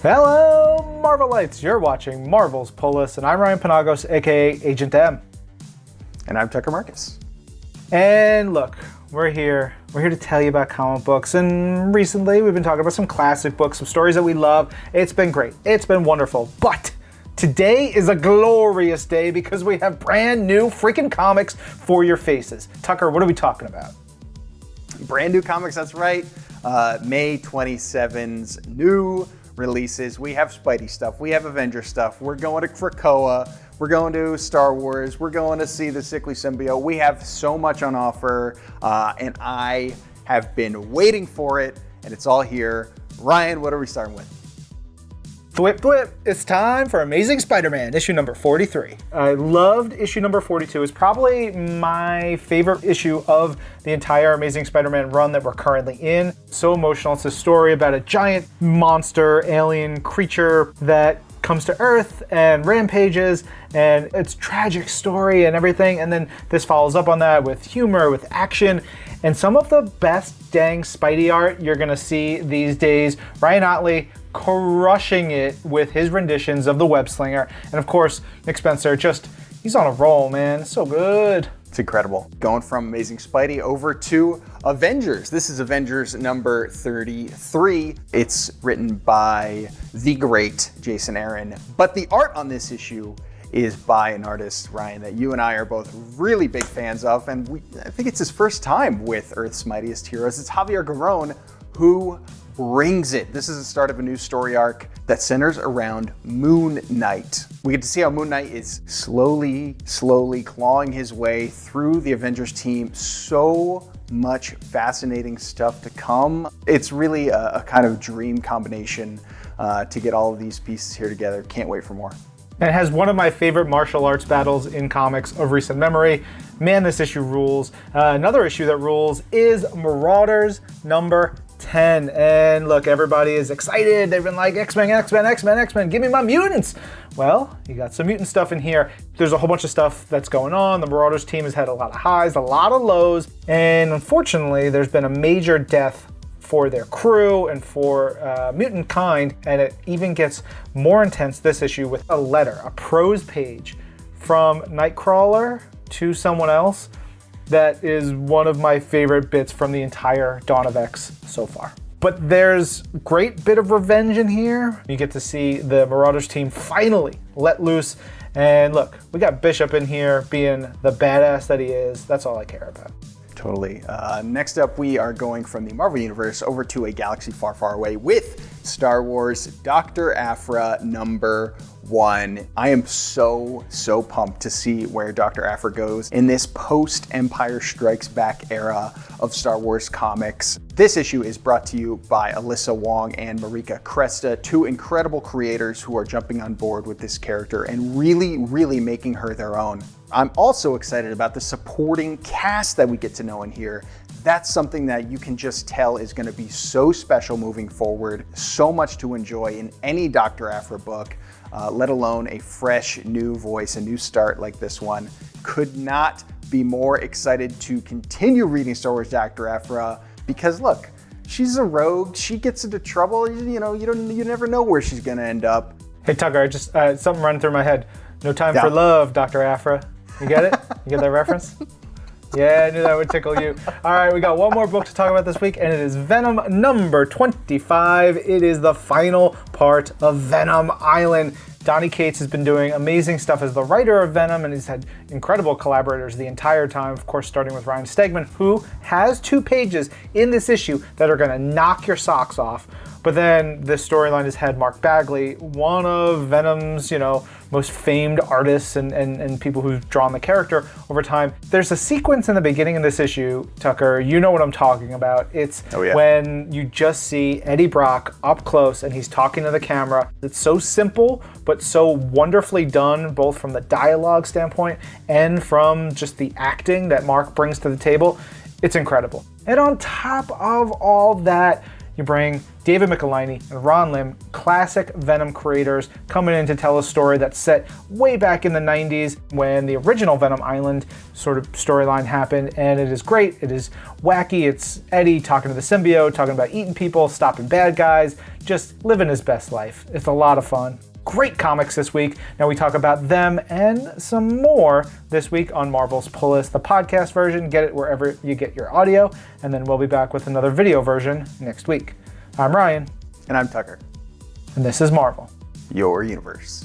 Hello, Marvelites! You're watching Marvel's Pull List, and I'm Ryan Penagos, aka Agent M. And I'm Tucker Marcus. And look, we're here to tell you about comic books, and recently we've been talking about some classic books, some stories that we love. It's been great, it's been wonderful, but today is a glorious day because we have brand new freaking comics for your faces. Tucker, what are we talking about? Brand new comics, that's right. May 27's new releases. We have Spidey stuff, we have Avengers stuff, we're going to Krakoa, we're going to Star Wars, we're going to see the Sickly Symbiote. We have so much on offer, and I have been waiting for it, and it's all here. Ryan, what are we starting with? Thwip thwip, it's time for Amazing Spider-Man, issue number 43. I loved issue number 42. It's probably my favorite issue of the entire Amazing Spider-Man run that we're currently in. So emotional. It's a story about a giant monster, alien creature that comes to Earth and rampages, and it's tragic story and everything, and then this follows up on that with humor, with action, and some of the best dang Spidey art you're gonna see these days. Ryan Ottley crushing it with his renditions of the Web Slinger, and of course Nick Spencer, he's on a roll, man. So good. It's incredible. Going from Amazing Spidey over to Avengers. This is Avengers number 33. It's written by the great Jason Aaron, but the art on this issue is by an artist, Ryan, that you and I are both really big fans of, and I think it's his first time with Earth's Mightiest Heroes. It's Javier Garrón who brings it. This is the start of a new story arc that centers around Moon Knight. We get to see how Moon Knight is slowly clawing his way through the Avengers team. So much fascinating stuff to come. It's really a kind of dream combination to get all of these pieces here together. Can't wait for more. And it has one of my favorite martial arts battles in comics of recent memory. Man, this issue rules. Another issue that rules is Marauders number 10. And look, everybody is excited. They've been like, X-Men, X-Men, X-Men, X-Men, give me my mutants. Well, you got some mutant stuff in here. There's a whole bunch of stuff that's going on. The Marauders team has had a lot of highs, a lot of lows, and unfortunately, there's been a major death for their crew and for mutant kind, and it even gets more intense this issue with a letter, a prose page from Nightcrawler to someone else. That is one of my favorite bits from the entire Dawn of X so far. But there's a great bit of revenge in here. You get to see the Marauders team finally let loose. And look, we got Bishop in here being the badass that he is. That's all I care about. Totally. Next up, we are going from the Marvel Universe over to a galaxy far, far away with Star Wars Dr. APHRA number 1. I am so pumped to see where Dr. APHRA goes in this post-Empire Strikes Back era of Star Wars comics. This issue is brought to you by Alyssa Wong and Marika Cresta, two incredible creators who are jumping on board with this character and really making her their own. I'm also excited about the supporting cast that we get to know in here. That's something that you can just tell is going to be so special moving forward. So much to enjoy in any Dr. APHRA book, let alone a fresh new voice, a new start like this one. Could not be more excited to continue reading Star Wars Dr. APHRA because look, she's a rogue. She gets into trouble. You never know where she's going to end up. Hey Tucker, I just something running through my head. No time for love, Dr. APHRA. You get it? You get that reference? Yeah, I knew that would tickle you. All right, we got one more book to talk about this week, and it is Venom number 25. It is the final part of Venom Island. Donny Cates has been doing amazing stuff as the writer of Venom, and he's had incredible collaborators the entire time, of course, starting with Ryan Stegman, who has 2 pages in this issue that are going to knock your socks off. But then this storyline has had Mark Bagley, one of Venom's, most famed artists and people who've drawn the character over time. There's a sequence in the beginning of this issue, Tucker, you know what I'm talking about. It's when you just see Eddie Brock up close and he's talking to the camera. It's so simple, but so wonderfully done, both from the dialogue standpoint and from just the acting that Mark brings to the table. It's incredible. And on top of all that, You bring David Michelinie and Ron Lim, classic Venom creators, coming in to tell a story that's set way back in the 90s when the original Venom Island sort of storyline happened, and it is great. It is wacky. It's Eddie talking to the symbiote, talking about eating people, stopping bad guys, just living his best life. It's a lot of fun. Great comics this week. Now we talk about them and some more this week on Marvel's Pull List, the podcast version. Get it wherever you get your audio, and then we'll be back with another video version next week. I'm Ryan. And I'm Tucker. And this is Marvel, Your Universe.